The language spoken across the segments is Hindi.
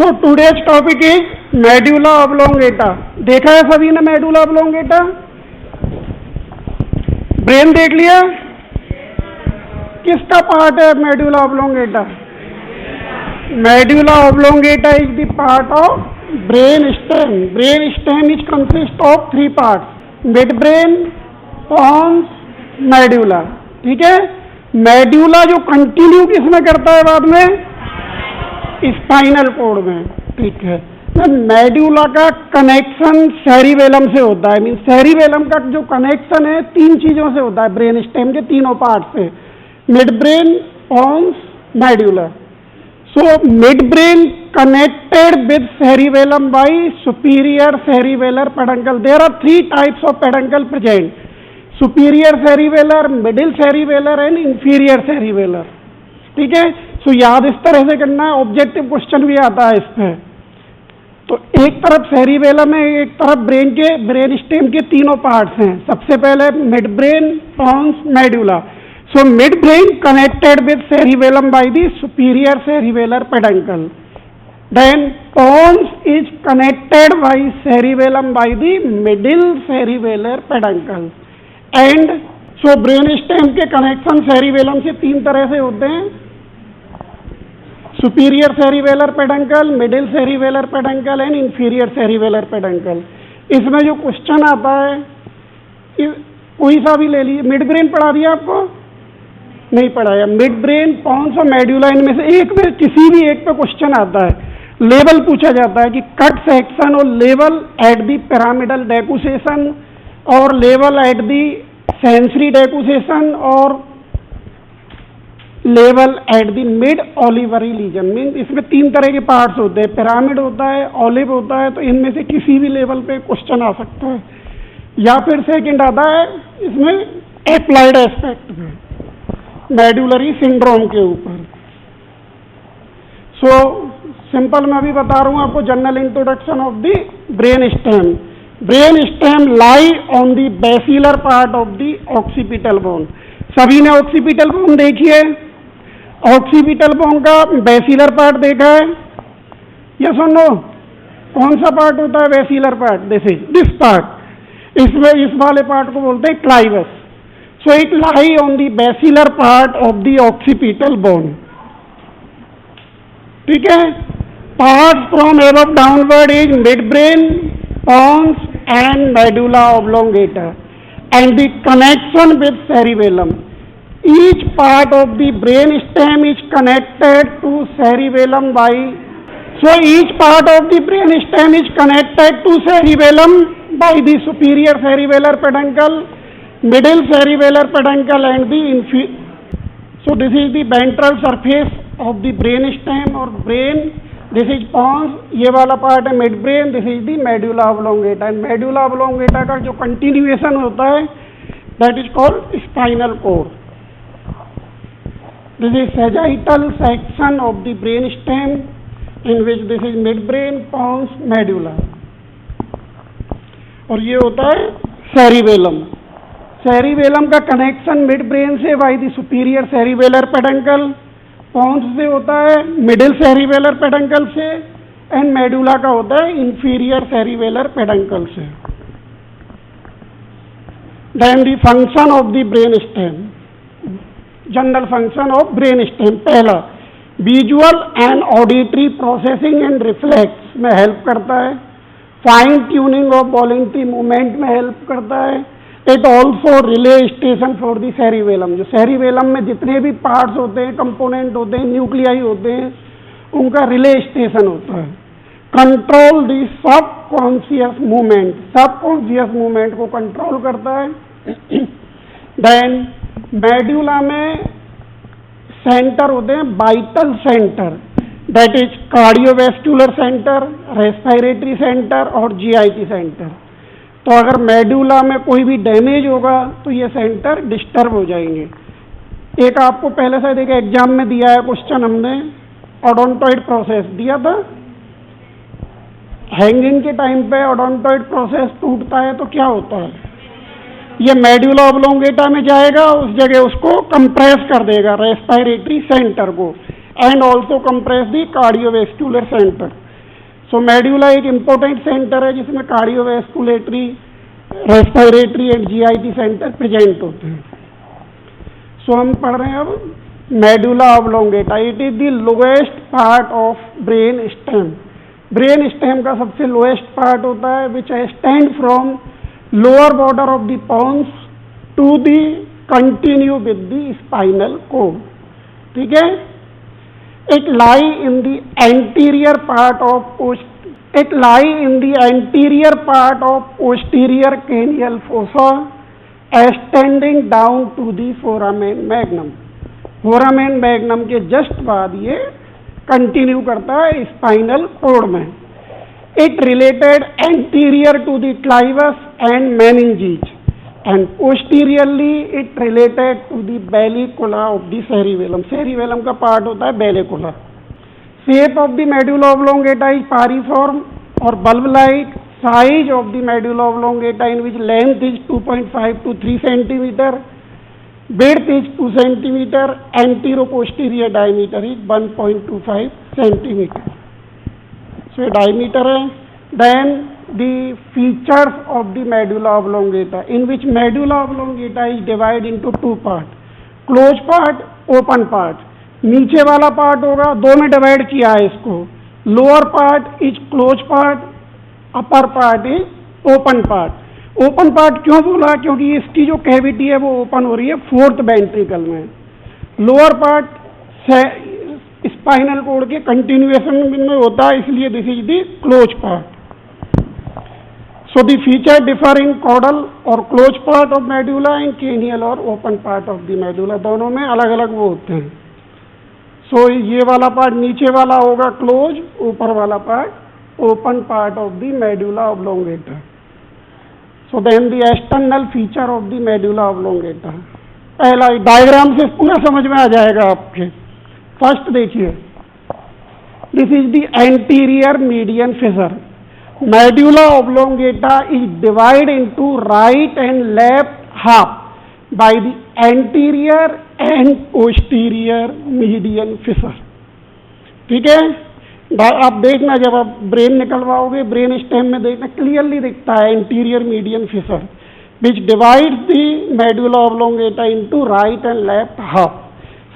So today's topic is medulla oblongata. देखा है सभी ने मेडुला ऑब्लोंगेटा? ब्रेन देख लिया? किसका पार्ट है medulla oblongata? Medulla oblongata is the part of brain stem. Brain stem is consist of 3 parts, mid brain, pons, medulla. ठीक है। मेडुला जो कंटिन्यू किसमें करता है बाद में? स्पाइनल कॉर्ड में। ठीक है। मेडुला का कनेक्शन सेरिबेलम से होता है। मीन सेरिबेलम का जो कनेक्शन है 3 चीजों से होता है, ब्रेन स्टेम के तीनों पार्ट से, mid brain, pons, medulla. So mid brain connected with cerebellum by superior cerebellar peduncle. There are 3 types of peduncle present: superior cerebellar, middle cerebellar and inferior cerebellar. ठीक है। सो याद इस तरह से करना है, ऑब्जेक्टिव क्वेश्चन भी आता है इस पे। तो एक तरफ सेरिबेलम है, एक तरफ ब्रेन स्टेम के तीनों पार्ट्स हैं। सबसे पहले mid brain, pons, medulla. So mid brain connected with cerebellum by the superior cerebellar peduncle. Then pons is connected by cerebellum by the middle cerebellar peduncle. And so brain stem के कनेक्शन cerebellum से 3 तरह से होते हैं: superior cerebellar peduncle, middle cerebellar peduncle and inferior cerebellar peduncle. इसमें जो क्वेश्चन आता है कोई सा भी ले लीजिए। मिड ब्रेन पढ़ा दिया आपको? नहीं पढ़ाया। मिड ब्रेन, पॉन्स और मेडुला, इनमें से एक में किसी भी एक पे क्वेश्चन आता है। लेवल पूछा जाता है कि कट सेक्शन और level at the pyramidal decussation और level at the sensory decussation और level at the mid olivary region. Mean इसमें 3 तरह के पार्ट्स होते हैं, पिरामिड होता है, ऑलिव होता है। तो इनमें से किसी भी लेवल पे क्वेश्चन आ सकता है। या फिर सेकंड आता है इसमें एप्लाइड एस्पेक्ट में, मेडुलरी सिंड्रोम के ऊपर। सो सिंपल मैं अभी बता रहा हूं आपको general introduction of the brain stem. Brain stem lie on the basilar part of the occipital bone. सभी ने ऑक्सीपिटल बोन देखी है? ऑक्सीपिटल बोन का बेसिलर पार्ट देखा है? यस और नो? कौन सा पार्ट होता है बेसिलर पार्ट? This part. इसमें इस वाले पार्ट को बोलते हैं clivus. So it lie on the basilar part of the occipital bone. ठीक है। Parts from above downward is midbrain, pons and medulla oblongata and the connection with cerebellum. Each part of the brain stem is connected to cerebellum by, so each part of the brain stem is connected to cerebellum by the superior cerebellar peduncle, middle cerebellar peduncle and the inferior. So this is the ventral surface of the brain stem or brain. This is pons, ये वाला पार्ट है mid brain, this is the medulla oblongata. And medulla oblongata का जो कंटिन्यूएशन होता है that is called spinal cord. This is sagittal section of the brain stem in which this is mid brain, pons, medulla. और ये होता है सेरिबेलम। सेरिबेलम का कनेक्शन मिड ब्रेन से by the superior cerebellar peduncle, pons से होता है मिडिल सेरिबेलर पेडंकल से, एंड मेडुला का होता है इंफीरियर सेरिबेलर पेडंकल से। Then the function of the brain stem, general function of brain stem. पहला, visual and auditory processing and reflex में हेल्प करता है। Fine tuning of voluntary movement में हेल्प करता है। It also relay station for the cerebellum. जो सेरिबेलम में जितने भी पार्ट्स होते हैं, कंपोनेंट होते हैं, न्यूक्लियाई होते हैं, उनका रिले स्टेशन होता है। Control the subconscious movement, subconscious movement को कंट्रोल करता है। देन मेडुला में सेंटर होते हैं, vital centre, that is cardiovascular centre, respiratory centre और जीआईटी सेंटर। तो अगर मेडुला में कोई भी डैमेज होगा तो ये सेंटर डिस्टर्ब हो जाएंगे। एक आपको पहले शायद एक एग्जाम में दिया है क्वेश्चन, हमने ओडोंटॉइड प्रोसेस दिया था। हैंगिंग के टाइम पे ओडोंटॉइड प्रोसेस टूटता है तो क्या होता है? ये मेडुला ऑब्लोंगेटा में जाएगा, उस जगह उसको कंप्रेस कर देगा, रेस्पिरेटरी सेंटर को, and also compress the cardiovascular centre. So medulla एक इम्पोर्टेंट सेंटर है जिसमें cardiovasculatory, respiratory and GIT centre present होते हैं। सो हम पढ़ रहे हैं अब medulla oblongata. It is the lowest part of brain stem. Brain stem का सबसे लोएस्ट पार्ट होता है which extend from lower border of the pons to the continue with the spinal cord. ठीक है। It lie in the anterior part of posterior cranial fossa extending down to the foramen magnum। Foramen magnum के जस्ट बाद ये कंटिन्यू करता है स्पाइनल कोड में। It related anterior to the clivus and meninges and posteriorly it related to the vallecula of the cerebellum. Cerebellum का पार्ट होता है vallecula. Shape of the medulla oblongata is piriform और bulb like. Size of the medulla oblongata in which length is 2.5 to 3 centimeter, width is 2 centimeter, anterior-posterior diameter is 1.25 centimeter। So diameter है। Then the features of the medulla oblongata, in which medulla oblongata is divided into two parts, closed part, open part। नीचे वाला पार्ट होगा, दो में डिवाइड किया है इसको। Lower part is close part, upper part is open part. Open part क्यों बोला? क्योंकि इसकी जो कैविटी है वो ओपन हो रही है फोर्थ वेंट्रिकल में। लोअर पार्ट स्पाइनल कोड के कंटिन्यूएशन में होता है, इसलिए this is the close part. So the feature differ in caudal और close part of medulla and cranial और open part of the medulla, दोनों में अलग अलग वो होते हैं। सो ये वाला पार्ट नीचे वाला होगा क्लोज, ऊपर वाला part open part of the medulla oblongata. So then the external feature of the medulla oblongata. पहला डायग्राम से पूरा समझ में आ जाएगा आपके। फर्स्ट देखिए, this is the anterior median fissure. Medulla oblongata is divide into right and left half by the anterior and posterior median fissure। ठीक है। आप देखना जब आप ब्रेन निकलवाओगे, ब्रेन स्टेम में देखना क्लियरली दिखता है anterior median fissure which divides the medulla oblongata into right and left half.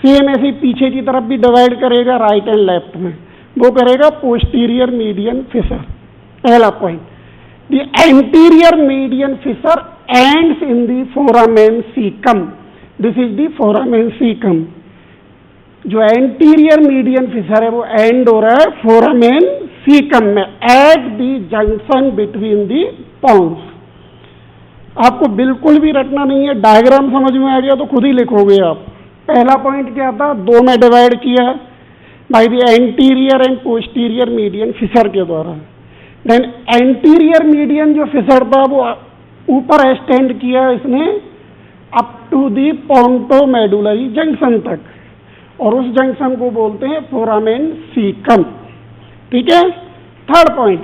Same ऐसे पीछे की तरफ भी डिवाइड करेगा राइट एंड लेफ्ट में, वो करेगा पोस्टीरियर मीडियन फिशर। पहला point, the anterior median fissure ends in the foramen cecum। This is the foramen cecum। जो एंटीरियर मीडियन फिशर है वो एंड हो रहा है फोरामेन सीकम में, at the junction between the pons. आपको बिल्कुल भी रटना नहीं है, डायग्राम समझ में आ गया तो खुद ही लिखोगे आप। पहला पॉइंट क्या था? दो में डिवाइड किया by the anterior and posterior median fissure के द्वारा। देन एंटीरियर मीडियन जो फिशर था वो ऊपर एक्सटेंड किया इसने up to the pontomedullary junction तक, और उस जंक्शन को बोलते हैं फोरामेन सीकम। ठीक है। Third point,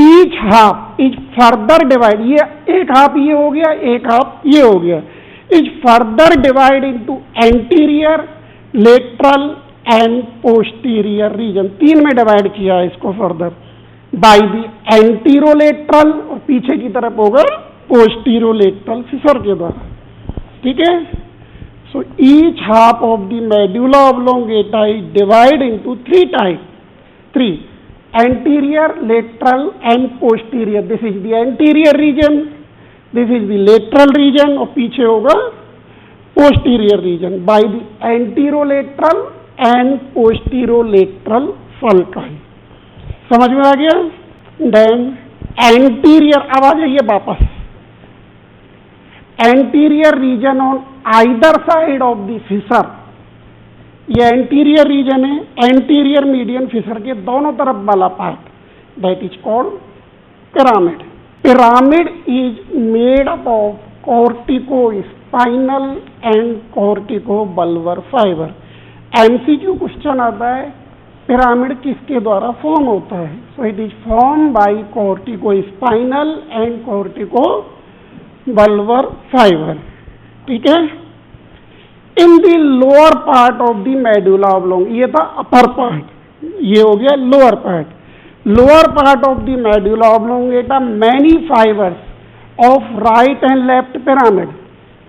each half is further divide. ये एक हाफ ये हो गया, एक हाफ ये हो गया। Is further divide into anterior, lateral and posterior reason. तीन में डिवाइड किया है इसको फर्दर बाय द एंटीरोलेटरल, और पीछे की तरफ होगा पोस्टीरोलेटरल फिशर के द्वारा। ठीक है। So each half of the medulla oblongata is divide into three anterior, lateral and posterior. This is the anterior region, this is the lateral region, और पीछे होगा posterior region by the anterolateral and posterolateral फल्काई। समझ में आ गया? देन एंटीरियर, अब आ जाइए वापस। Anterior region on either side of the fissure, ये एंटीरियर रीजन है, एंटीरियर मीडियन फिशर के दोनों तरफ वाला part, that is called pyramid. Pyramid is made up of cortico spinal and cortico bulbar fibre. MCQ question आता है, पिरामिड किसके द्वारा फॉर्म होता है? So it is form by cortico spinal and cortico bulbar fibre. ठीक है। In the lower part of the medulla ऑब्लोंग, ये था अपर पार्ट, ये हो गया lower part. Lower part of the medulla oblongata many fibres of right and left pyramid,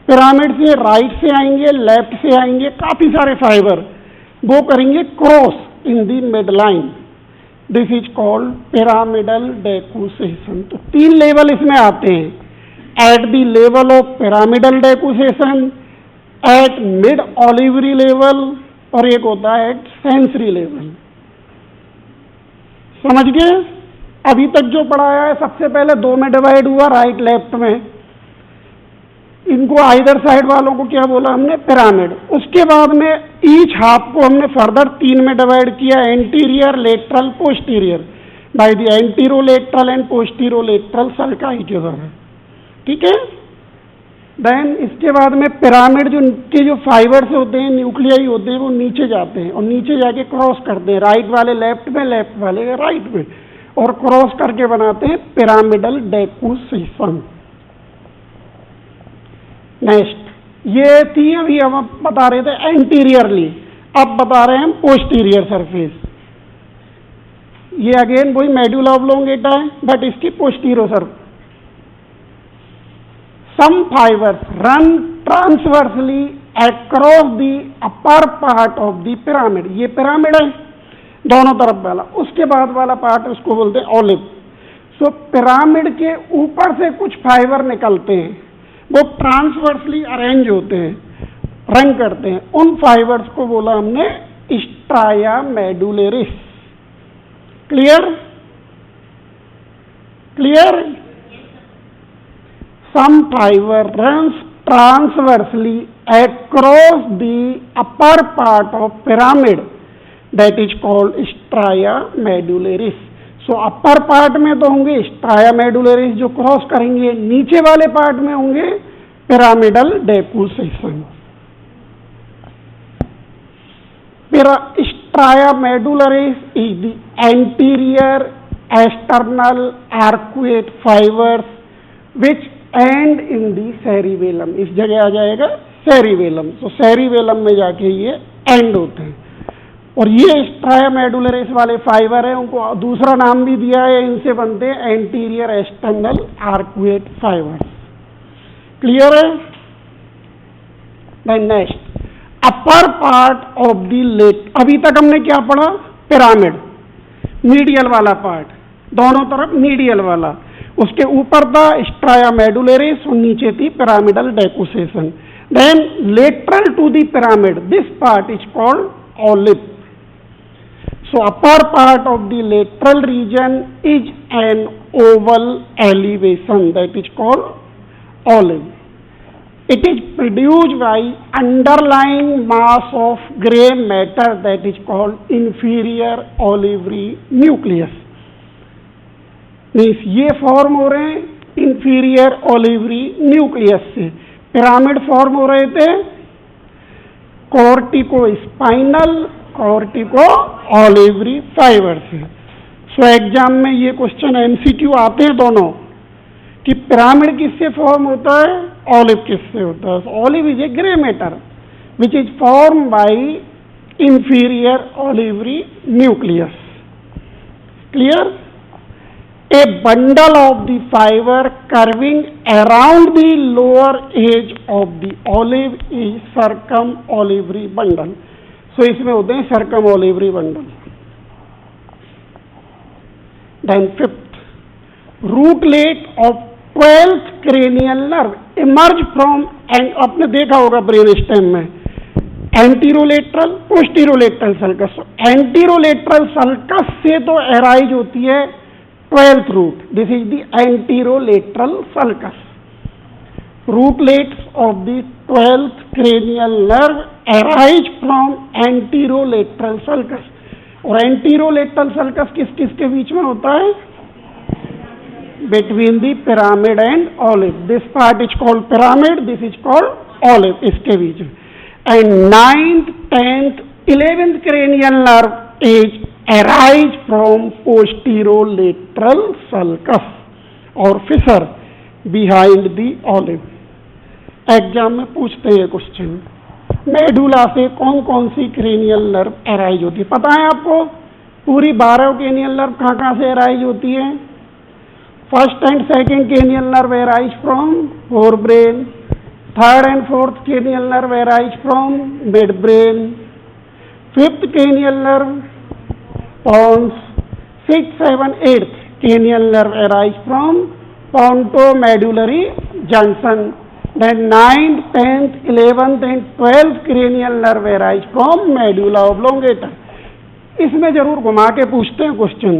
pyramid से राइट से आएंगे, लेफ्ट से आएंगे, काफी सारे फाइबर वो करेंगे cross in the mid line, this is called pyramidal decussation. तो 3 लेवल इसमें आते हैं, at the level of pyramidal decussation, at mid olivary level, और एक होता है एट सेंसरी लेवल। समझ गए? अभी तक जो पढ़ाया है सबसे पहले 2 में डिवाइड हुआ, राइट लेफ्ट में, इनको आइदर साइड वालों को क्या बोला हमने, पिरामिड। उसके बाद में ईच हाफ को हमने फर्दर 3 में डिवाइड किया, anterior, lateral, posterior, by the anterolateral and posterolateral sulci के द्वारा, ठीक है। देन इसके बाद में पिरामिड जो के जो फाइबर्स होते हैं, न्यूक्लियाई होते हैं, वो नीचे जाते हैं और नीचे जाके क्रॉस करते हैं, राइट वाले लेफ्ट में, लेफ्ट वाले राइट में, और क्रॉस करके बनाते हैं पिरामिडल डेकोसेशन। नेक्स्ट, ये थी अभी हम बता रहे थे एंटीरियरली, अब बता रहे हैं हम पोस्टीरियर सरफेस। ये अगेन वही मेडुला ऑब्लोंगेटा है बट इसकी posterior surface. Some fibers run transversely across the upper part of the pyramid, ये पिरामिड है दोनों तरफ वाला, उसके बाद वाला पार्ट उसको बोलते हैं ऑलिव। सो पिरामिड के ऊपर से कुछ फाइबर निकलते हैं, वो ट्रांसवर्सली अरेंज होते हैं, रन करते हैं, उन फाइबर्स को बोला हमने stria medullaris. Clear? Clear? Some fiber runs transversely across the upper part of pyramid, that is called stria medullaris. So upper part में तो होंगे stria medullaris जो क्रॉस करेंगे, नीचे वाले पार्ट में होंगे pyramidal decussation. Stria medullaris is the anterior external arcuate fibers which and in the cerebellum, इस जगह आ जाएगा सेरिबेलम। तो सेरिबेलम में जाके ये एंड होते हैं, और ये स्ट्राया मेडुलरिस वाले फाइबर है, उनको दूसरा नाम भी दिया है, इनसे बनते हैं anterior external arcuate fibre. Clear है? Then next, upper part of the late, अभी तक हमने क्या पढ़ा, पिरामिड, मीडियल वाला पार्ट, दोनों तरफ मीडियल वाला, उसके ऊपर था स्ट्राया मेडुलरिस और नीचे थी pyramidal decussation. Then lateral to the pyramid, this part is called olive. So upper part of the lateral region is an oval elevation, that is called olive. It is produced by underlying mass of grey matter, that is called inferior olivary nucleus. Means ये फॉर्म हो रहे हैं इंफीरियर ऑलिवरी न्यूक्लियस से। पिरामिड फॉर्म हो रहे थे cortico spinal, cortico olivary fibre से। सो एग्जाम में ये क्वेश्चन एमसीक्यू आते हैं दोनों कि पिरामिड किससे फॉर्म होता है, ऑलिव किससे होता है। Olive is a grey matter which is form bye inferior olivary nucleus. Clear? A bundle of the fiber curving around the lower edge of the olive is circumolivary bundle. So इसमें होते हैं circumolivary bundle. Then fifth, rootlet of 12th cranial nerve emerge from, and आपने देखा होगा ब्रेन स्टेम में एंटीरोलेटरल, पोस्टीरोलेटरल सल्कस। एंटीरोलेटरल सल्कस से तो एराइज होती है 12th root, this is the anterolateral sulcus. Rootlets of the 12th cranial nerve arise from anterolateral sulcus. और anterolateral sulcus किस किस के बीच में होता है, between the pyramid and olive. This part is called pyramid, this is called olive, इसके बीच में। And 9th, 10th, 11th cranial nerve is arise from posterolateral sulcus और fissure behind the olive। Exam में पूछते हैं क्वेश्चन, मेडुला से कौन कौन सी क्रेनियल नर्व अराइज होती है, पता है आपको? पूरी 12 cranial nerve कहाँ से अराइज होती है? First and second cranial nerve arise from forebrain, third and fourth cranial nerve arise from midbrain, fifth cranial nerve pons, 6th, 7th, 8th cranial nerve arise from pontomedullary junction, then 9th, 10th, 11th and 12th cranial nerve arise from medulla oblongata. इसमें जरूर घुमा के पूछते हैं क्वेश्चन।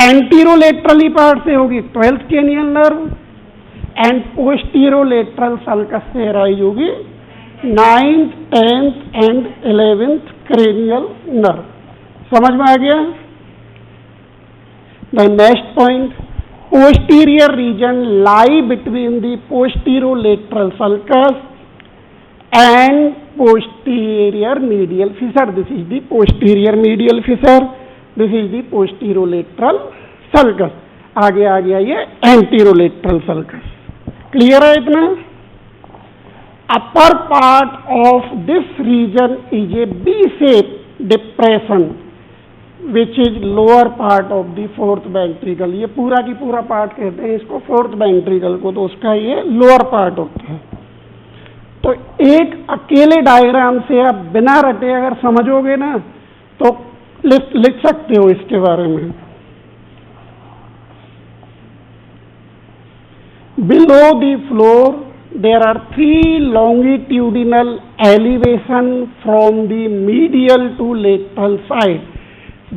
एंटीरोलेटरली पार्ट से होगी 12th cranial nerve and posterolateral sulcus से अराइज होगी 9th, 10th and 11th cranial nerve। समझ में आ गया? The next point, posterior region lie between the posterolateral sulcus and posterior medial fissure. This is the posterior medial fissure. This is the posterolateral sulcus. आगे आ गया ये anterolateral sulcus. क्लियर है इतना? Upper part of this region is a B-shaped depression, which is lower part of the fourth ventricle. ये पूरा की पूरा पार्ट कहते हैं इसको फोर्थ वेंट्रिकल को, तो उसका ये लोअर पार्ट होता है। तो एक अकेले डायग्राम से आप बिना रटे अगर समझोगे ना तो लिख सकते हो इसके बारे में। Below the floor there are 3 longitudinal elevation from the medial to lateral side.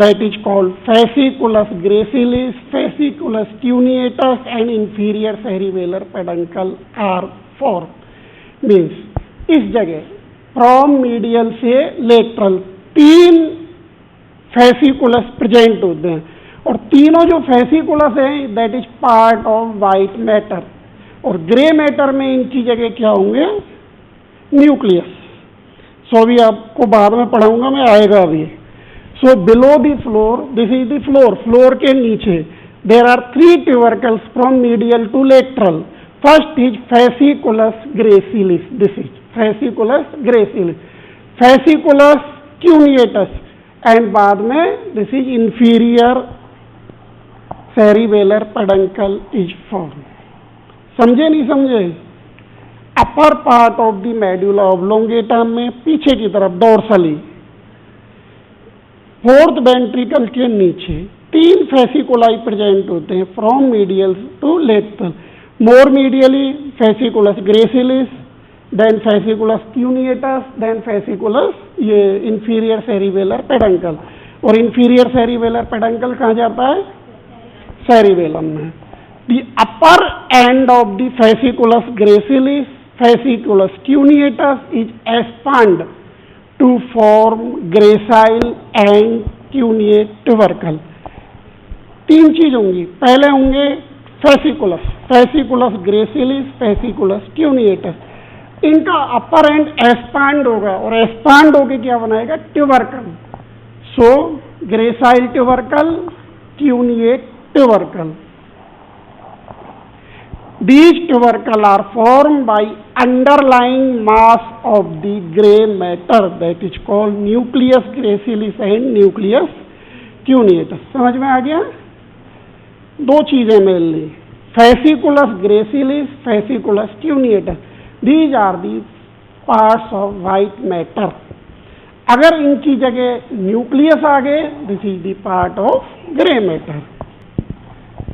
That is called fasciculus gracilis, fasciculus cuneatus and inferior cerebellar peduncle are formed. Means इस जगह फ्रॉम मीडियल से लेटरल 3 फैसिकुलस प्रेजेंट होते हैं, और तीनों जो फैसिकुलस हैं that is part of white matter, और ग्रे मैटर में इनकी जगह क्या होंगे? न्यूक्लियस। सो अभी आपको बाद में पढ़ाऊंगा मैं, आएगा अभी। So below the floor, this is the floor, floor के नीचे there are 3 tubercles from medial to lateral. First is fasciculus gracilis. This is fasciculus gracilis, fasciculus cuneatus, and बाद में this is inferior cerebellar peduncle is formed. समझे नहीं समझे? अपर part of the medulla oblongata में पीछे की तरफ डोर्सली फोर्थ वेंट्रिकल के नीचे 3 फैसिकुलाई प्रेजेंट होते हैं from medial to lateral. More medially fasciculus gracilis, then fasciculus cuneatus, then fasciculus ये inferior cerebellar peduncle, और inferior cerebellar peduncle कहाँ जाता है? cerebellum में। The upper end of the fasciculus gracilis, fasciculus cuneatus is expanded to form gracile and cuneate tubercle। 3 चीज होंगी, पहले होंगे फैसिकुलस, फैसिकुलस ग्रेसिलिस, फैसिकुलस क्यूनिएटस। इनका अपर एंड एक्सपांड होगा, और एक्सपांड होके क्या बनाएगा? Tubercle. So gracile tubercle, cuneate tubercle. These tubercle are formed by underlying mass of the gray matter that is called nucleus gracilis and nucleus cuneatus। समझ में आ गया? 2 चीजें mainly, fasciculus gracilis, fasciculus cuneatus, these are the parts of white matter. अगर इनकी जगह न्यूक्लियस आ गए, this is the part of grey matter.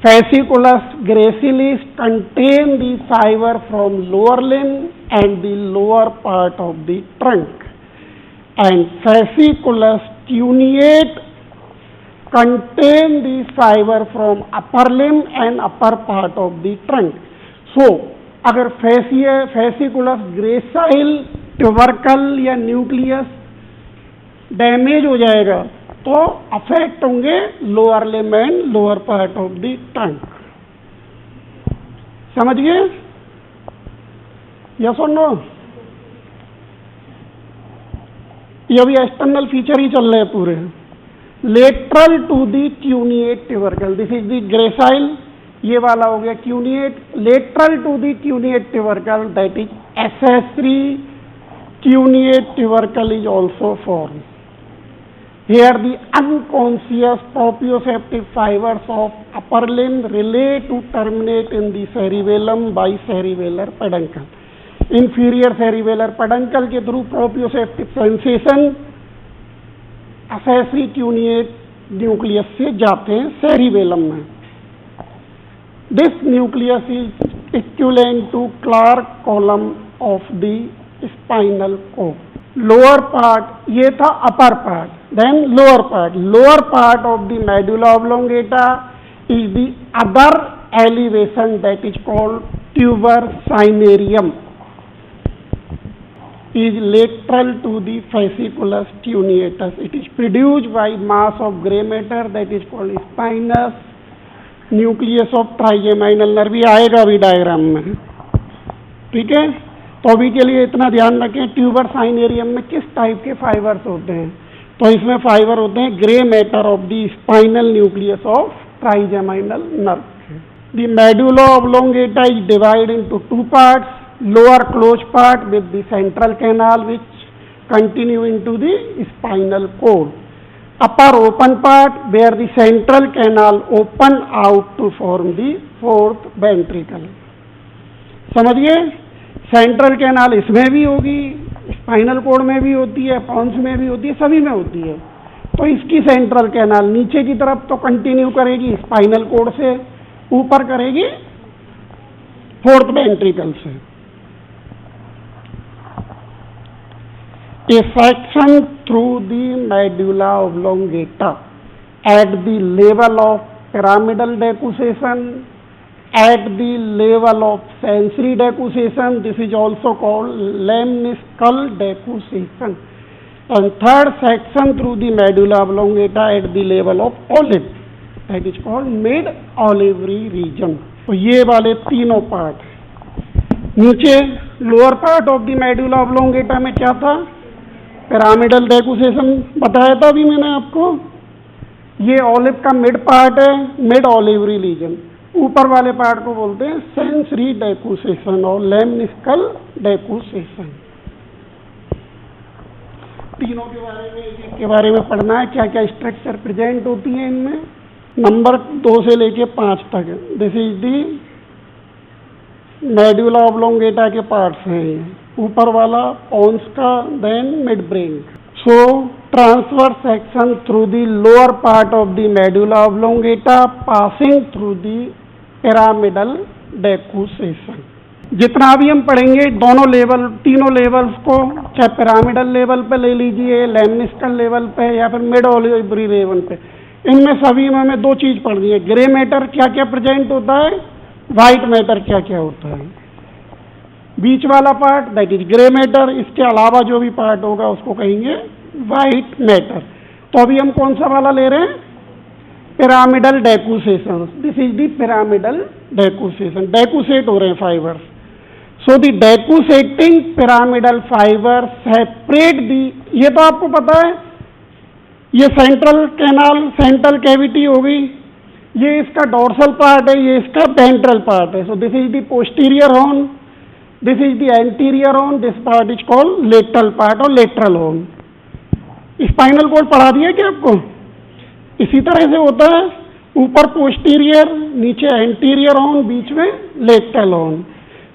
Fasciculus gracilis contain the fiber from lower limb and the lower part of the trunk, and fasciculus cuneate contain the fiber from upper limb and upper part of the trunk. So अगर fasciculus gracile ट्यूबरकल या न्यूक्लियस डैमेज हो जाएगा तो अफेक्ट होंगे lower limb and lower part of the trunk. समझ गए? यस और नो? ये अभी एक्सटर्नल फीचर ही चल रहे हैं पूरे। Lateral to the cuneate tubercle, this is the gracile, ये वाला हो गया cuneate. Lateral to the cuneate tubercle that is SS3 cuneate tubercle is also form. Here the unconscious proprioceptive fibers of upper limb relate to terminate in the cerebellum by cerebellar peduncle. Inferior cerebellar peduncle के through proprioceptive sensation accessory tunicate nucleus से जाते हैं cerebellum में. This nucleus is equivalent to Clark column of the spinal cord. Lower part, ये था upper part, then lower part. Lower part of the medulla oblongata is the other elevation that is called tuber cinereum. Is lateral to the fasciculus tunicus. It is produced by mass of gray matter that is called spinous nucleus of trigeminal nerve. ये आएगा अभी डायग्राम में, ठीक है. तो अभी के लिए इतना ध्यान रखें, ट्यूबर साइनेरियम में किस टाइप के फाइबर्स होते हैं. तो इसमें फाइबर होते हैं grey matter of the spinal nucleus of trigeminal nerve. The medulla oblongata is divide into two parts. Lower close part with the central canal which continue into the spinal cord. Upper open part where the central canal open out to form the fourth ventricle. समझिए, सेंट्रल कैनाल इसमें भी होगी, स्पाइनल कोड में भी होती है, पॉन्स में भी होती है, सभी में होती है. तो इसकी सेंट्रल कैनाल नीचे की तरफ तो कंटिन्यू करेगी स्पाइनल कोड से, ऊपर करेगी फोर्थ वेंट्रिकल से. A section through the medulla oblongata at the level of pyramidal decussation, at the level of sensory decussation, this is also called lemniscal decussation. And third section through the medulla oblongata at the level of olive, that is called mid olivary region. तो ये वाले तीनों पार्ट. नीचे lower part of the medulla oblongata में क्या था, पिरामिडल डेकुसेशन बताया था अभी मैंने आपको. ये ऑलिव का मिड पार्ट है, मिड ऑलिवरी रीजन. ऊपर वाले पार्ट को बोलते हैं सेंसरी डेकुसेशन और लेमनिस्कल डेकुसेशन. तीनों के बारे में, एक के बारे में पढ़ना है, क्या क्या स्ट्रक्चर प्रेजेंट होती है इनमें. नंबर 2 से लेके 5 तक. This is the medulla oblongata के पार्ट्स हैं. ऊपर वाला पॉन्स का, then mid brain. So, transverse section through the lower part of the medulla oblongata passing through the pyramidal decussation. जितना भी हम पढ़ेंगे दोनों लेवल, तीनों लेवल्स को, चाहे पिरामिडल लेवल पे ले लीजिए, लेमनिस्कल लेवल पे या फिर मिड ऑलिवरी लेवल पे, इनमें सभी में हमें 2 चीज पढ़नी है. ग्रे मैटर क्या क्या प्रेजेंट होता है, व्हाइट मैटर क्या क्या होता है. बीच वाला part that is grey matter, इसके अलावा जो भी पार्ट होगा उसको कहेंगे व्हाइट मैटर. तो अभी हम कौन सा वाला ले रहे हैं, pyramidal decussation. This is the pyramidal decussation. Decussate हो रहे हैं fibres. So the decussating pyramidal fibre separate the, ये तो आपको पता है, ये सेंट्रल कैनाल, सेंट्रल कैविटी होगी, ये इसका डोर्सल पार्ट है, ये इसका वेंट्रल पार्ट है. So this is the posterior horn, this is the anterior horn, this part is called lateral part और लेटरल हॉर्न. स्पाइनल कोड पढ़ा दिया क्या आपको. इसी तरह से होता है, ऊपर पोस्टीरियर, नीचे एंटीरियर हॉर्न, बीच में लेटरल हॉर्न.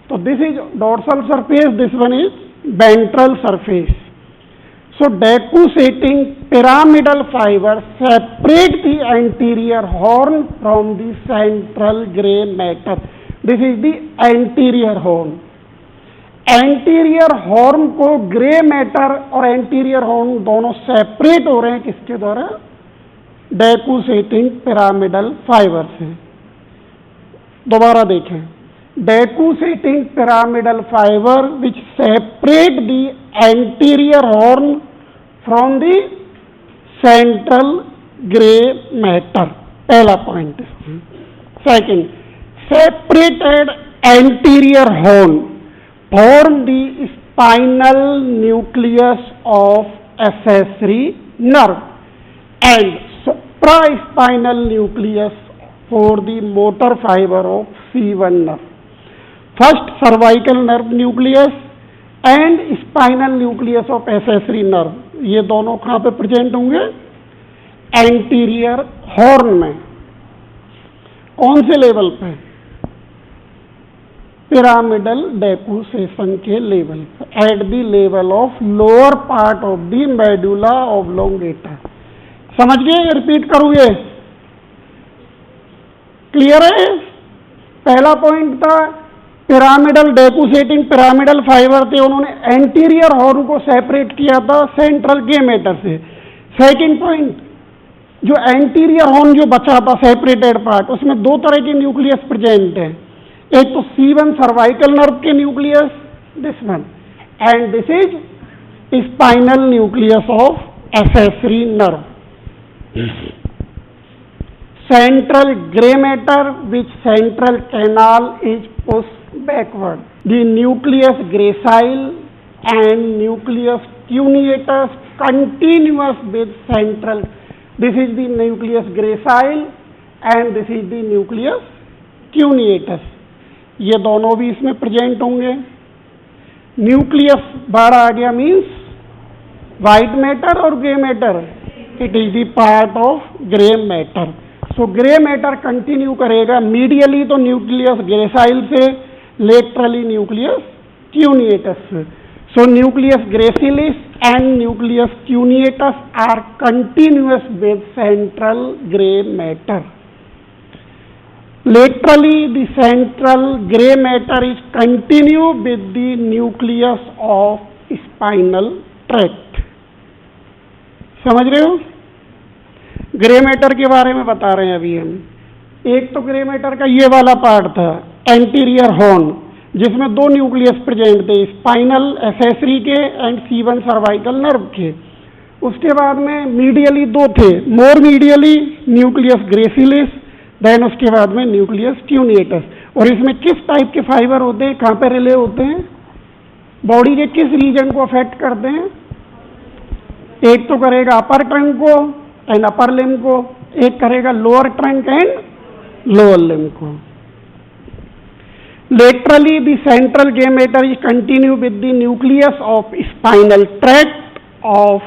तो this is dorsal surface, this one is ventral surface. So decussating pyramidal fibre separate the anterior horn from the central grey matter. This is the anterior horn. Anterior horn को ग्रे मैटर और एंटीरियर हॉर्न दोनों सेपरेट हो रहे हैं किसके द्वारा, डेकुसेटिंग पिरामिडल फाइबर से. दोबारा देखें, decussating pyramidal fibre which separate the anterior horn from the central grey matter. पहला point. Second, separated anterior horn form the spinal nucleus of accessory nerve and supraspinal nucleus for the motor fiber of C1 nerve. First cervical nerve nucleus and spinal nucleus of accessory nerve, ये दोनों कहाँ पे प्रेजेंट होंगे, एंटीरियर हॉर्न में। कौन से लेवल पे? पिरामिडल डेकुसेशन के लेवल पे, eight the level of lower part of the medulla oblongata. समझ गए? रिपीट करूंगे, क्लियर है? पहला पॉइंट था पिरामिडल डेकुसेटिंग पिरामिडल फाइबर थे, उन्होंने एंटीरियर हॉर्न को सेपरेट किया था सेंट्रल गेमेटर से। सेकंड पॉइंट, जो एंटीरियर हॉर्न जो बचा था सेपरेटेड पार्ट, उसमें दो तरह के न्यूक्लियस प्रेजेंट है। एक तो C1 सर्वाइकल नर्व के nucleus, this one, and this is spinal nucleus of accessory nerve. Central gray matter, which central canal is pushed backward. The nucleus gracile and nucleus cuneatus continuous with central. This is the nucleus gracile and this is the nucleus cuneatus. ये दोनों भी इसमें प्रेजेंट होंगे। न्यूक्लियस बाहर आ गया मीन्स व्हाइट मैटर और grey matter, it is the part of grey matter. So grey matter continue करेगा मीडियली तो न्यूक्लियस ग्रेसाइल से, लेटरली न्यूक्लियस क्यूनिएटस से। So nucleus gracilis and nucleus cuneatus are continuous with central grey matter. Laterally, the central gray matter is continue with the nucleus of spinal tract. समझ रहे हो? ग्रे मैटर के बारे में बता रहे हैं अभी हम। एक तो ग्रे मैटर का ये वाला पार्ट था एंटीरियर हॉर्न, जिसमें दो न्यूक्लियस प्रेजेंट थे, स्पाइनल एक्सेसरी के एंड C1 सर्वाइकल नर्व के। उसके बाद में मीडियली दो थे, मोर मीडियली न्यूक्लियस ग्रेसिलिस, देन उसके बाद में न्यूक्लियस क्यूनिएटस। और इसमें किस टाइप के फाइबर होते हैं, कहाँ पे रिले होते हैं, बॉडी के किस रीजन को अफेक्ट करते हैं? एक तो करेगा अपर ट्रंक को एंड अपर लिम्ब को, एक करेगा lower trunk and lower limb को। Laterally the central grey matter is continue with the nucleus of spinal tract of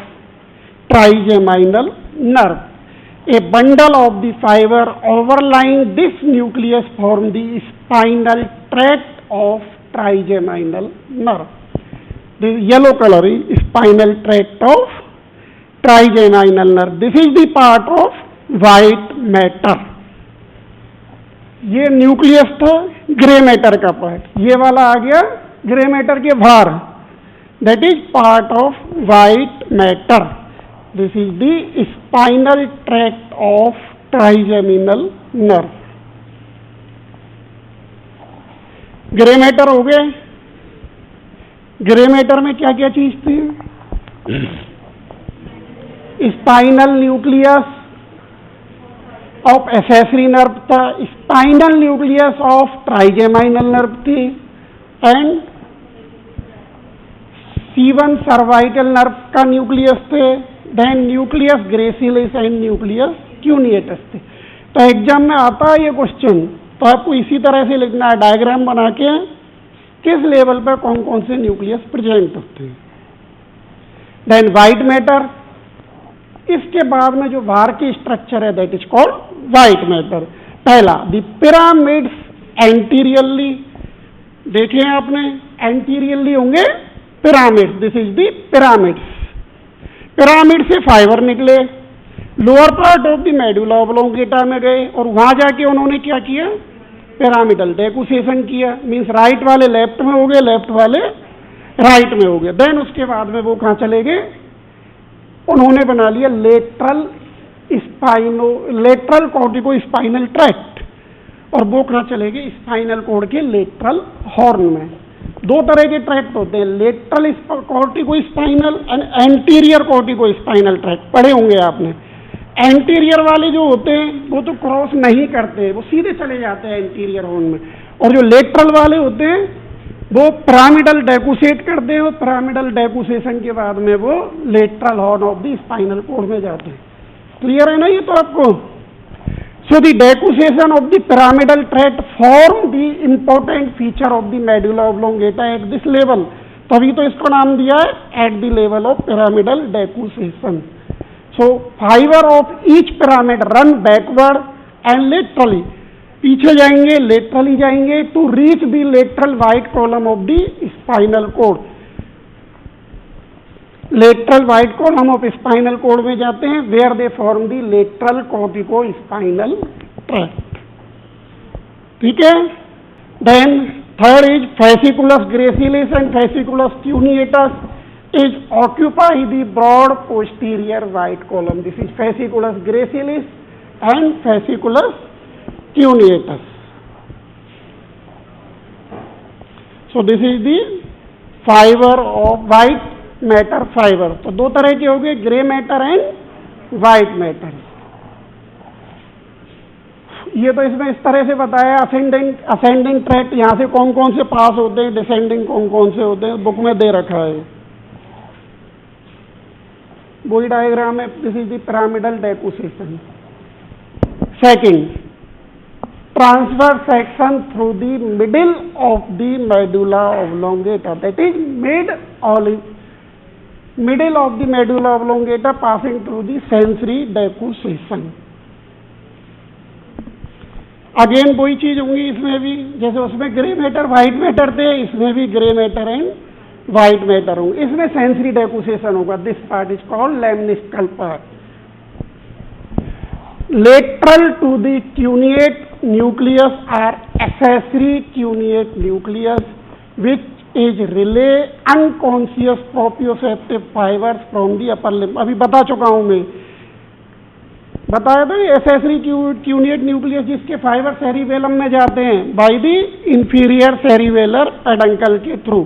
trigeminal nerve. A bundle of the fiber overlying this nucleus form the spinal tract of trigeminal nerve. The yellow color is spinal tract of trigeminal nerve. This is the part of white matter. ये न्यूक्लियस था ग्रे मैटर का पार्ट, ये वाला आ गया ग्रे मैटर के बाहर, that is part of white matter. This is the spinal tract of trigeminal nerve. Grey matter हो गए। ग्रे मैटर में क्या क्या चीज थी? Spinal nucleus of accessory nerve था, spinal nucleus of trigeminal nerve थी, एंड C1 सर्वाइकल नर्व का न्यूक्लियस थे, then nucleus gracilis and nucleus cuneatus थे। तो एग्जाम में आता है ये क्वेश्चन, तो आपको इसी तरह से लिखना है डायग्राम बना के, किस लेवल पर कौन कौन से न्यूक्लियस प्रेजेंट होते हैं। देन व्हाइट मैटर, इसके बाद में जो बाहर की स्ट्रक्चर है that is called white matter. पहला द पिरामिड्स एंटीरियरली, देखे आपने एंटीरियरली होंगे pyramid, this is the pyramids. Pyramid से फाइबर निकले, lower part of the medulla oblongata में गए और वहां जाके उन्होंने क्या किया, पिरामिडल डेकुसेशन किया, मींस राइट वाले लेफ्ट में हो गए, लेफ्ट वाले राइट में हो गए। देन उसके बाद में वो कहाँ चले गए, उन्होंने बना लिया लेटरल कॉर्टिको स्पाइनल ट्रैक्ट, और वो कहाँ चले गए, स्पाइनल कॉर्ड के लेटरल हॉर्न में। दो तरह के ट्रैक्ट होते हैं, lateral cortico spinal and anterior cortico spinal tract, पढ़े होंगे आपने। एंटीरियर वाले जो होते हैं वो तो क्रॉस नहीं करते, वो सीधे चले जाते हैं एंटीरियर हॉर्न में, और जो लेटरल वाले होते हैं वो पिरामिडल डेकुसेट करते हैं, और पिरामिडल डेकुसेशन के बाद में वो lateral horn of the spinal cord में जाते हैं। क्लियर है ना ये तो आपको? So the decussation of the pyramidal tract form the important feature of the medulla oblongata at this level. तभी तो इसको नाम दिया है at the level of pyramidal decussation. So fibre of each pyramid run backward and laterally, पीछे जाएंगे, लेटरली जाएंगे to reach the lateral white column of the spinal cord. Lateral white column of spinal cord में जाते हैं, where they form the lateral cortico spinal tract. ठीक है। Then third is fasciculus gracilis and fasciculus cuneatus is occupy the broad posterior white column. This is fasciculus gracilis and fasciculus cuneatus. So this is the fiber of white matter fiber. तो दो तरह के हो गए, grey matter and white matter. ये तो इसमें इस तरह से बताया, असेंडिंग ट्रैक्ट यहाँ से कौन कौन से पास होते हैं, डिसेंडिंग कौन कौन से होते हैं, बुक में दे रखा है। वही डायग्राम है। This is the pyramidal decussation. Second, transfer section through the middle of the medulla oblongata, that is middle of the medulla oblongata passing through the sensory decussation. Again वही चीज होंगी इसमें भी, जैसे उसमें ग्रे मैटर व्हाइट मैटर थे, इसमें भी grey matter and white matter होंगे। इसमें सेंसरी डेकोसेशन होगा। This part is called lemniscal part. Lateral to the cuneate nucleus are accessory cuneate nucleus which is relay unconscious proprioceptive fibres from the upper limb. अभी बता चुका हूं मैं, बताया था एसेसरी क्यूनिएट न्यूक्लियस जिसके फाइबर सेरिबेलम में जाते हैं by the inferior cerebellar peduncle के थ्रू।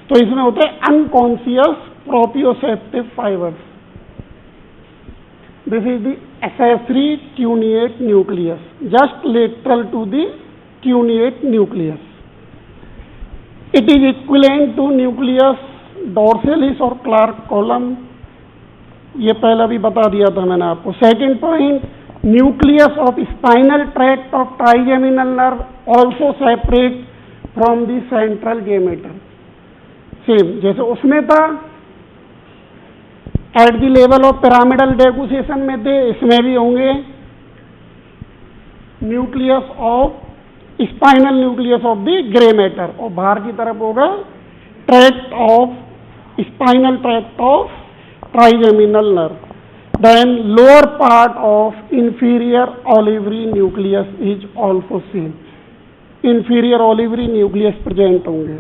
तो इसमें होते हैं unconscious proprioceptive fibres. This is the accessory cuneate nucleus just lateral to the cuneate nucleus. It is equivalent to nucleus dorsalis और क्लार्क कॉलम। ये पहला भी बता दिया था मैंने आपको। Second point, nucleus of spinal tract of trigeminal nerve also separate from the central grey matter. Same जैसे उसमें था, at the level of pyramidal decussation में थे, इसमें भी होंगे। Nucleus of spinal nucleus of the grey matter, और बाहर की तरफ होगा tract of spinal tract of trigeminal nerve. Then lower part of inferior olivary nucleus is also seen. Inferior olivary nucleus present होंगे।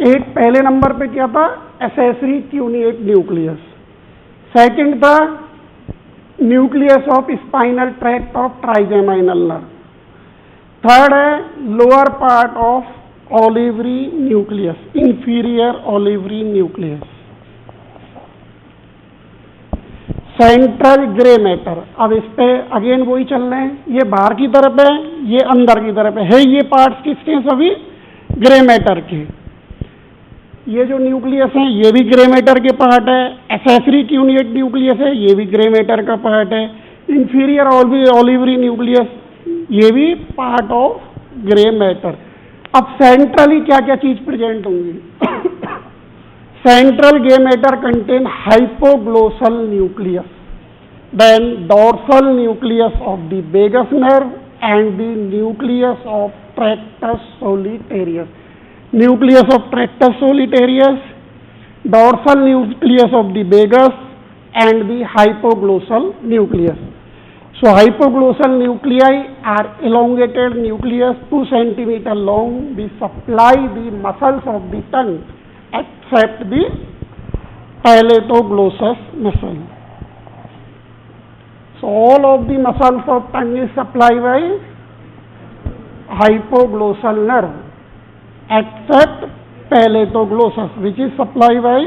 एक पहले नंबर पे क्या था, accessory cuneate nucleus। सेकंड था nucleus of spinal tract of trigeminal nerve. Third है lower part of olivary nucleus, inferior olivary nucleus। Central grey matter. अब इस पे अगेन वही चल रहे हैं, ये बाहर की तरफ है, ये अंदर की तरफ है। ये पार्ट्स किसके हैं, सभी ग्रे मैटर के। ये जो न्यूक्लियस है ये भी ग्रे मैटर के पार्ट है। एसेसरी क्यूनिएट न्यूक्लियस है, ये भी ग्रे मैटर का पार्ट है। इंफीरियर ऑलिवरी न्यूक्लियस ये भी पार्ट ऑफ ग्रे मैटर। अब सेंट्रली क्या क्या चीज प्रेजेंट होंगी। Central gray matter contain hypoglossal nucleus, then dorsal nucleus of the vagus nerve and the nucleus of tractus solitarius. Nucleus of tractus solitarius, dorsal nucleus of the vagus and the hypoglossal nucleus. So hypoglossal nuclei are elongated nucleus 2 centimeter long. We supply the muscles of the tongue except the palatoglossus muscle. So all of the muscles of tongue is supplied by hypoglossal nerve except palatoglossus which is supplied by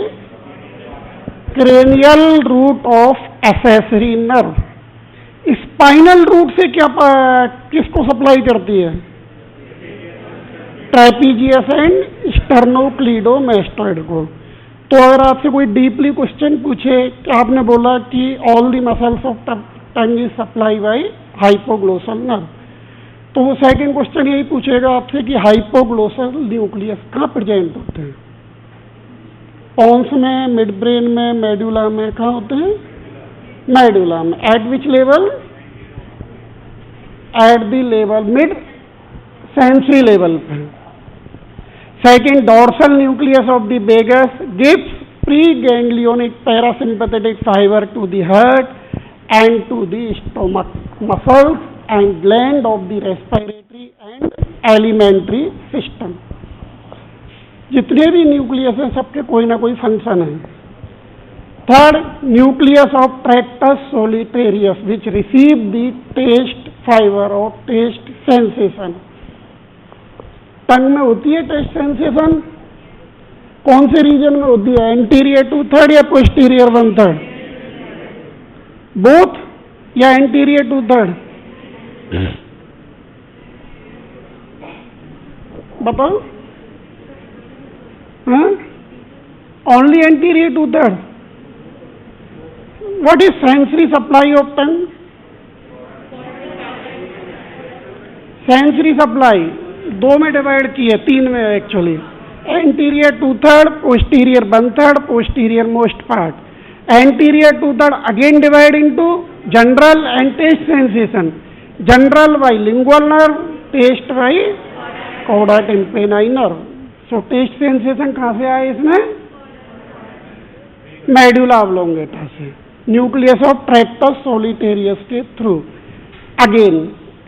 cranial root of accessory nerve. Spinal root से क्या किसको सप्लाई करती है, ट्राइपीजियस एंड स्टर्नोक्लीडोमास्टोइड को। तो अगर आपसे कोई डीपली क्वेश्चन पूछे कि आपने बोला कि all the muscles of tongue is supply bye hypoglossal nerve, तो वो सेकंड क्वेश्चन यही पूछेगा आपसे कि हाइपोग्लोसल न्यूक्लियस कहाँ प्रेजेंट होते हैं, पॉन्स में, मिड ब्रेन में, मेडुला में, कहाँ होते हैं, मेडुला में. At which level? At the level mid sensory level पे. Second, dorsal nucleus of the vagus gives preganglionic parasympathetic fibre to the heart and to the stomach muscles and gland of the respiratory and alimentary system. जितने भी न्यूक्लियस हैं सबके कोई ना कोई फंक्शन है. Third, nucleus of tractus solitarius which receive the taste fibre और टेस्ट सेंसेशन. टंग में होती है टेस्ट सेंसेशन, कौन से रीजन में होती है? एंटीरियर 2/3 या पोस्टीरियर 1/3? बोथ या एंटीरियर 2/3? बताओ. Only anterior 2/3. What is sensory supply of tongue? Sensory supply दो में डिवाइड की है, 3 में actually. Anterior 2/3, posterior 1/3, posterior most part. Anterior 2/3 again divide into general and taste sensation. General by lingual nerve, taste by cauda tympani nerve. So taste sensation कहाँ से आए इसमें? मेडुला ऑब्लोंगेटा से, न्यूक्लियस ऑफ ट्रैक्टस सोलिटेरियस के थ्रू. अगेन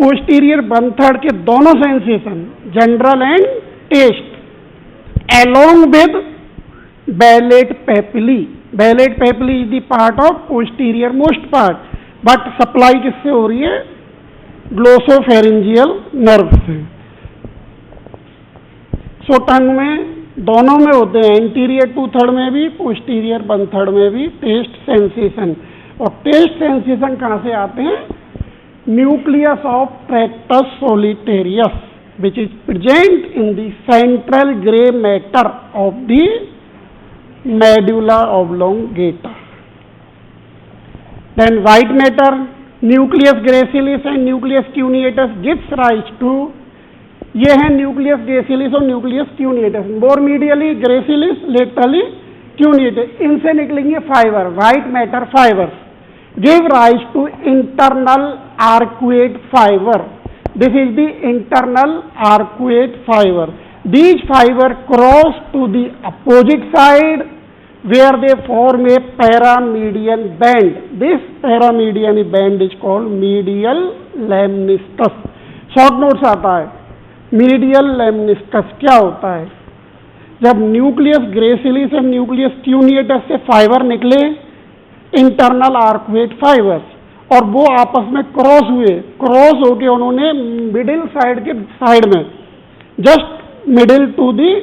पोस्टीरियर 1/3 के दोनों sensation, general and taste, along with vallate papillae. Vallate papillae is the part of posterior most part, but supply किससे हो रही है? ग्लोसोफेरिंजियल नर्व से. सो टंग में दोनों में होते हैं, एंटीरियर 2/3 में भी, पोस्टीरियर 1/3 में भी टेस्ट सेंसेशन. और टेस्ट सेंसेशन कहाँ से आते हैं? Nucleus of tractus solitarius which is present in the central grey matter of the medulla oblongata. Then white matter, nucleus gracilis and nucleus cuneatus gives rise to, ये है nucleus gracilis और nucleus cuneatus. More medially gracilis, laterally cuneatus. इनसे निकलेंगे fibre, white matter fibers, give rise to internal arcuate fiber. This is the internal arcuate fiber. These fibers cross to the opposite side where they form a paramedian band. This paramedian band is called medial lemniscus. Short notes आता है. मीडियल लेमनिस्कस क्या होता है? जब न्यूक्लियस ग्रेसिलिस और न्यूक्लियस क्यूनिएटस से फाइबर निकले, इंटरनल आर्कुएट फाइबर्स, और वो आपस में क्रॉस हुए, क्रॉस होके उन्होंने मिडिल साइड के साइड में, जस्ट मिडिल टू दी,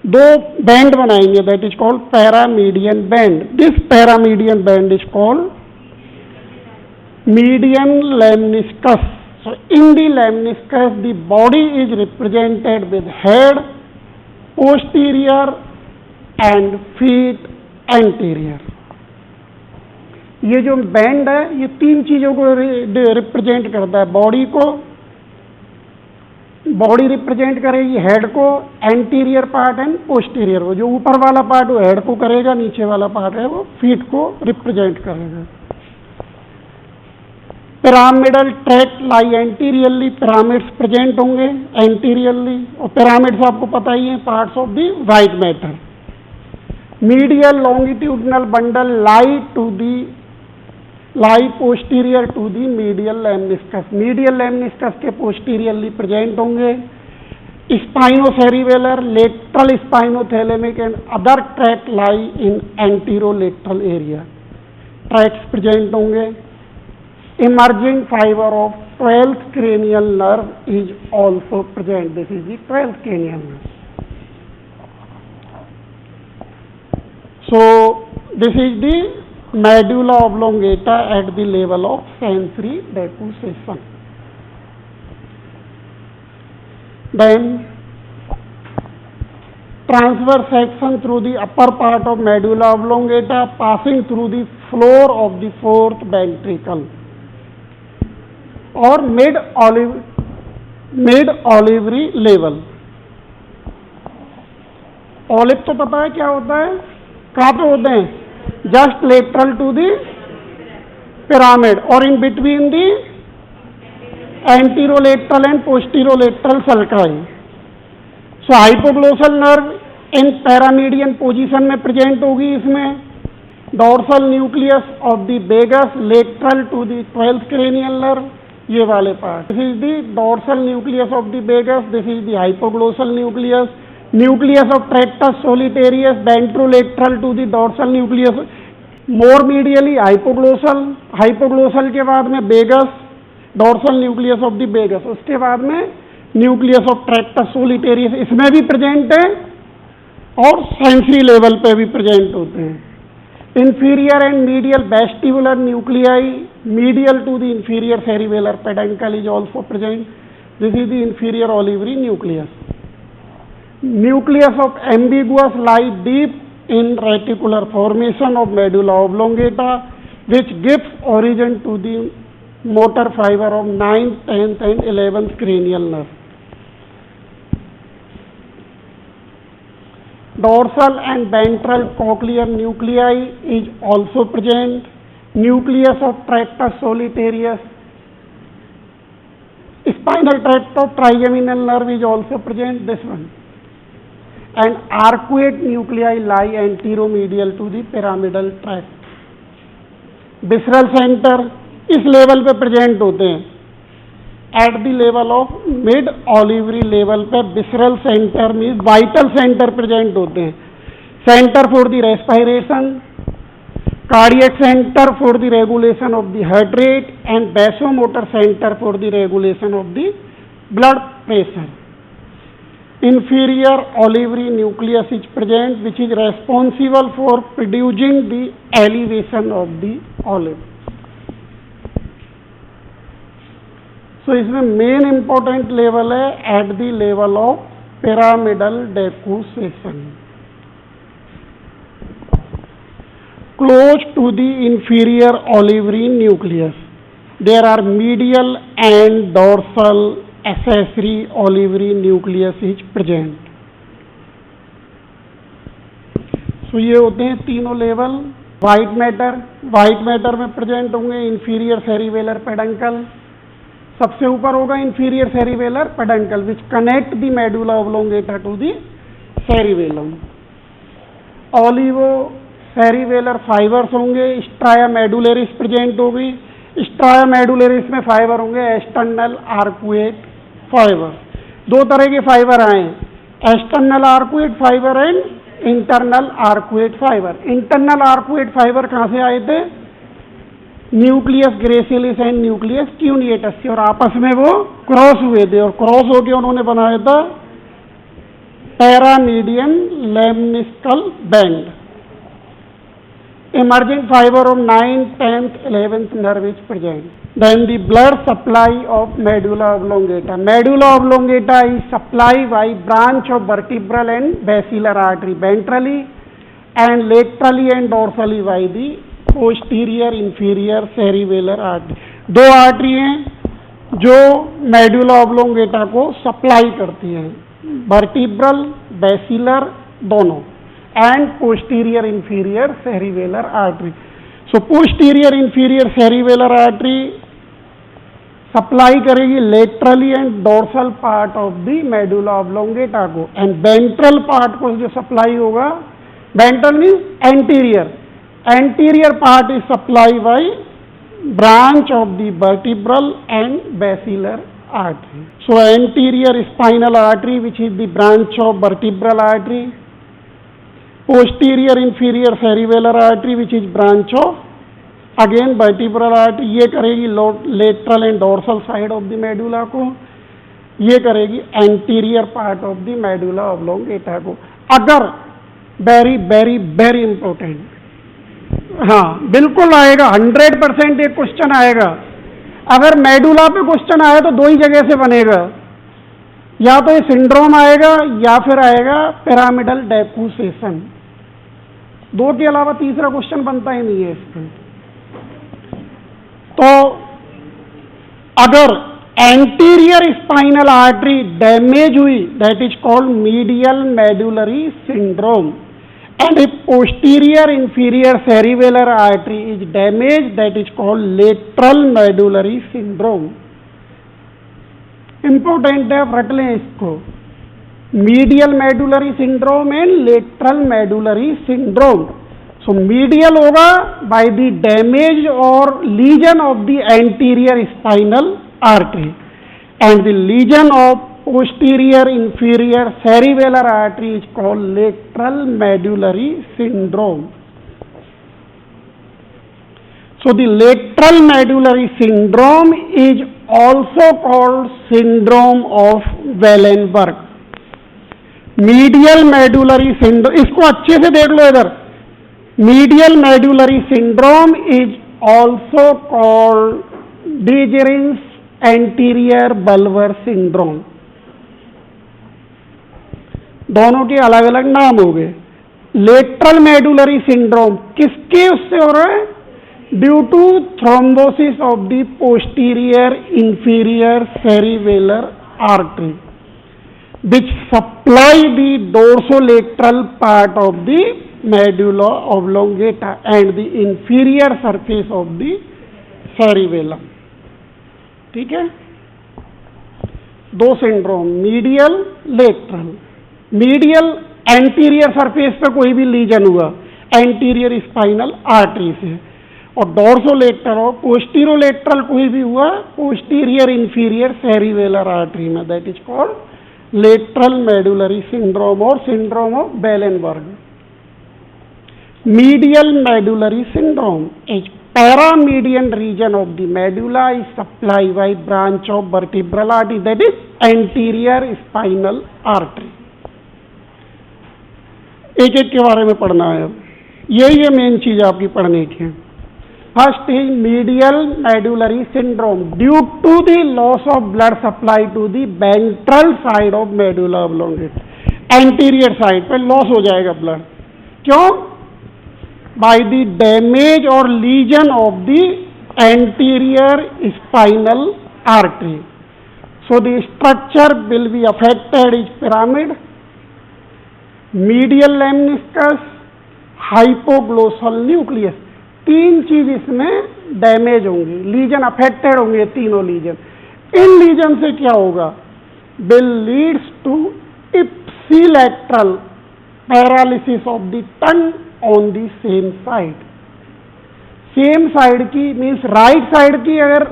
दो बैंड बनाएंगे, that is called paramedian band. This paramedian band is called median lemniscus. So in the lemniscus the body is represented with head posterior and feet anterior. ये जो बैंड है ये 3 चीजों को रिप्रेजेंट करता है. बॉडी को, बॉडी रिप्रेजेंट करेगी हेड को, एंटीरियर पार्ट एंड पोस्टीरियर. वो जो ऊपर वाला पार्ट वो हेड को करेगा, नीचे वाला पार्ट है वो फीट को रिप्रेजेंट करेगा. Pyramidal tract lie anteriorly, pyramids present होंगे एंटीरियरली, और पिरामिड्स आपको पता ही है parts of the white matter. Medial longitudinal bundle lie posterior to the medial lemniscus. Medial lemniscus के पोस्टीरियरली प्रेजेंट होंगे. Spinocerebellar, lateral spinothalamic and other tract lie in anterolateral area. Tracts present होंगे. Emerging fibre of 12th cranial nerve is also present. This is the 12th cranial nerve. So this is the medulla oblongata at the level of sensory deposition. Then transverse section through the upper part of medulla oblongata passing through the floor of the 4th ventricle or mid olivary level. Olive तो पता है क्या होता है, कहाँ पे होते हैं? Just lateral to the pyramid, or in between the anterolateral and posterolateral sulci. So hypoglossal nerve in paramedian position में present होगी इसमें. Dorsal nucleus of the vagus lateral to the 12th cranial nerve, ये वाले part. This is the dorsal nucleus of the vagus. This is the hypoglossal nucleus. Nucleus of tractus solitarius ventrolateral to the dorsal nucleus. More medially hypoglossal. Hypoglossal के बाद में vagus, dorsal nucleus of the vagus. उसके बाद में nucleus of tractus solitarius इसमें भी present है और sensory level पे भी present होते हैं. Inferior and medial vestibular nuclei medial to the inferior cerebellar peduncle is also present. This is the inferior olivary nucleus. Nucleus of ambiguous lie deep in reticular formation of medulla oblongata, which gives origin to the motor fiber of 9th, 10th and 11th cranial nerve. Dorsal and ventral cochlear nuclei is also present. Nucleus of tractus solitarius. Spinal tract of trigeminal nerve is also present, this one. And arcuate nuclei lie anteromedial to the pyramidal tract. Visceral center इस लेवल पे प्रेजेंट होते हैं. At the level of mid olivary level पे visceral centre means vital centre present होते हैं. Centre for the respiration, cardiac centre for the regulation of the heart rate and vasomotor centre for the regulation of the blood pressure. Inferior olivary nucleus is present, which is responsible for producing the elevation of the olive. So इसमें मेन इंपॉर्टेंट लेवल है eight the level of pyramidal decussation. Close to the inferior olivary nucleus, there are medial and dorsal accessory olivary nucleus is present. So ये होते हैं तीनों लेवल. व्हाइट मैटर में प्रेजेंट होंगे इंफीरियर सेरिबेलर पेडंकल. सबसे ऊपर होगा inferior cerebellar peduncle which connect the medulla oblongata to the cerebellum. Olivo cerebellar fibres होंगे. स्ट्राया मेडुलरिस प्रेजेंट होगी. स्ट्राया मेडुलरिस में फाइबर होंगे एक्सटर्नल आर्कुएट फाइबर. दो तरह के फाइबर आए, external arcuate fibre and internal arcuate fibre. Internal arcuate fibre कहाँ से आए थे? Nucleus gracilis and nucleus cuneatus से, और आपस में वो क्रॉस हुए थे और क्रॉस होकर उन्होंने बनाया था पैरामीडियन लेमनिस्कल band. Emerging fiber of 9th, 10th, 11th nerve is present. Then the blood supply of medulla oblongata. Medulla oblongata is supplied by branch of vertebral and basilar artery ventrally and laterally and dorsally by the posterior inferior cerebellar artery. दो आर्टरी हैं जो मेडुला ओब्लोंगेटा को सप्लाई करती हैं, वर्टिब्रल बेसिलर दोनों, and posterior inferior cerebellar artery. So posterior inferior cerebellar artery supply करेगी laterally and dorsal part of the medulla oblongata को, and ventral part को जो supply होगा, ventral means anterior part is supplied by branch of the vertebral and basilar artery. So anterior spinal artery, which is the branch of vertebral artery, posterior inferior cerebellar artery, which is branch of again vertebral artery, ये करेगी lateral and dorsal side of the medulla को, ये करेगी anterior part of the medulla oblongata को. अगर very important, हाँ बिल्कुल आएगा, 100% एक क्वेश्चन आएगा. अगर मेडुला पे क्वेश्चन आया तो दो ही जगह से बनेगा, या तो ये सिंड्रोम आएगा या फिर आएगा पिरामिडल डेकुसेशन. दो के अलावा तीसरा क्वेश्चन बनता ही नहीं है इसमें. तो अगर एंटीरियर स्पाइनल आर्टरी डैमेज हुई, that is called medial medullary syndrome. And if posterior inferior cerebellar artery is damaged, that is called lateral medullary syndrome. Important है, रट लें इसको. Medial medullary syndrome and lateral medullary syndrome. So medial होगा by the damage or lesion of the anterior spinal artery, and the lesion of posterior inferior cerebellar artery is called lateral medullary syndrome. So the lateral medullary syndrome is also called syndrome of Wallenberg. Medial medullary syndrome, इसको अच्छे से देख लो इधर. Medial medullary syndrome is also called Dejerine anterior bulbar syndrome. दोनों के अलग अलग नाम हो गए. लेटरल मेडुलरी सिंड्रोम किसके उससे हो रहा है? Due to thrombosis of the posterior inferior cerebellar artery which supply the dorsolateral part of the medulla oblongata and the inferior surface of the cerebellum. ठीक है, दो syndrome, medial lateral. Medial anterior surface पे कोई भी लीजन हुआ एंटीरियर स्पाइनल आर्टरी से, और डोर्सोलेटरल और पोस्टीरोलेटरल कोई भी हुआ पोस्टीरियर इंफीरियर सेरिबेलर आर्टरी में, that is called lateral medullary syndrome और syndrome of Wallenberg. Medial medullary syndrome is paramedian region of the medulla is supplied by branch of vertebral artery, that is anterior spinal artery. एक एक के बारे में पढ़ना है. ये मेन चीज आपकी पढ़ने की है. First is medial medullary syndrome due to the loss of blood supply to the ventral side of medulla oblongata. Anterior side पे लॉस हो जाएगा ब्लड. क्यों? by the damage or lesion of the anterior spinal artery. So the structure will be affected is pyramid, medial lemniscus, hypoglossal nucleus. तीन चीज इसमें डैमेज होंगी, लीजन अफेक्टेड होंगे, तीनों लीजन. इन लीजन से क्या होगा? will leads to ipsilateral paralysis of the tongue on the same side. Same side की मीन्स राइट साइड की अगर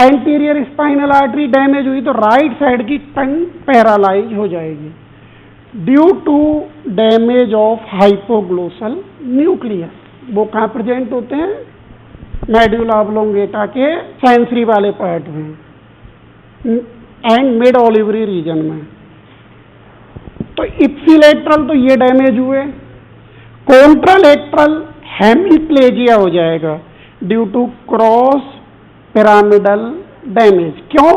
एंटीरियर स्पाइनल आर्टरी डैमेज हुई तो राइट साइड की टंग पैरालाइज हो जाएगी due to damage of hypoglossal nucleus. वो कहाँ प्रेजेंट होते हैं? मेडुला ऑब्लोंगेटा के सेंसरी वाले पार्ट में एंड मिड ओलिवरी रीजन में. तो इप्सिलेटरल तो ये डैमेज हुए. कॉन्ट्रालेटरल हेमिप्लेजिया हो जाएगा due to cross pyramidal damage. क्यों?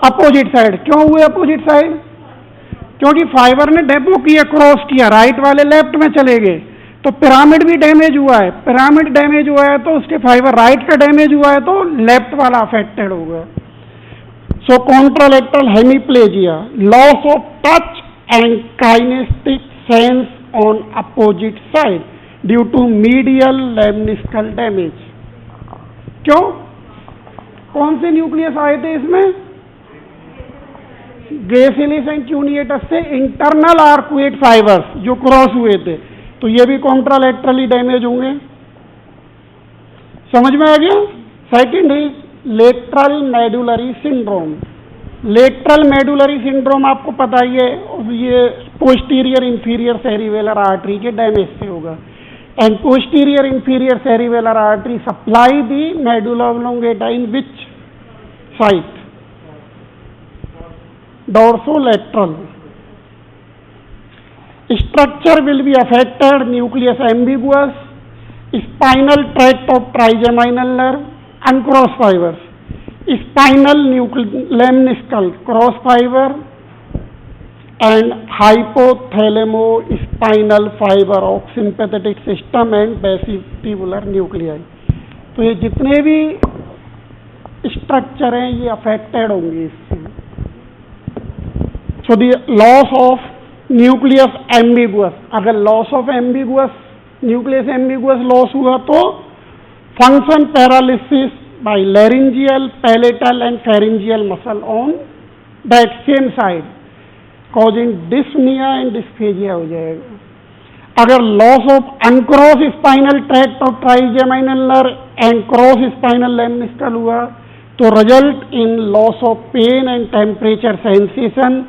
Opposite side. क्यों हुए अपोजिट साइड? क्योंकि फाइबर ने डेपो किया, क्रॉस किया, राइट वाले लेफ्ट में चले गए, तो पिरामिड भी डैमेज हुआ है. पिरामिड डैमेज हुआ है तो उसके फाइबर राइट का डैमेज हुआ है तो लेफ्ट वाला अफेक्टेड होगा. So contralateral hemiplegia, loss of touch and kinaesthetic sense on opposite side due to medial lemniscal damage. क्यों? कौन से न्यूक्लियस आए थे इसमें? ग्रेसिलिस एंड क्यूनिएटस से इंटरनल आर्कुएट फाइबर्स जो क्रॉस हुए थे, तो ये भी कॉन्ट्रालेटरली डैमेज होंगे. समझ में आ गया? Second is lateral medullary syndrome. Lateral medullary syndrome आपको पता ही है, ये पोस्टीरियर इंफीरियर सेरिबेलर आर्टरी के डैमेज से होगा. And posterior inferior cerebellar artery supply the medulla oblongata in which site? Dorsolateral. Structure will be affected, nucleus ambiguus, spinal tract of trigeminal nerve, uncross fibres, spinal lemniscal cross fiber and hypothalamo spinal fiber of sympathetic system and vestibular nuclei. तो ये जितने भी स्ट्रक्चर हैं ये अफेक्टेड होंगे इससे. So the loss of nucleus ambiguus, अगर loss of ambiguus, nucleus ambiguus loss हुआ तो function paralysis by laryngeal, palatal and pharyngeal muscle on that same side causing dyspnoea and dysphagia हो जाएगा। अगर loss of uncross spinal tract of trigeminal nerve and cross spinal lemniscal हुआ तो result in loss of pain and temperature sensation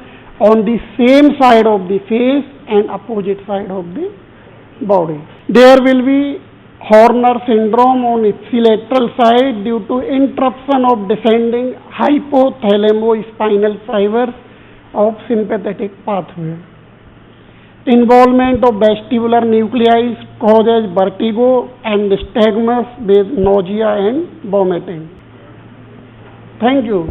on the same side of the face and opposite side of the body. There will be Horner syndrome on ipsilateral side due to interruption of descending hypothalamo-spinal fibers of sympathetic pathway. Involvement of vestibular nuclei causes vertigo and nystagmus with nausea and vomiting. Thank you.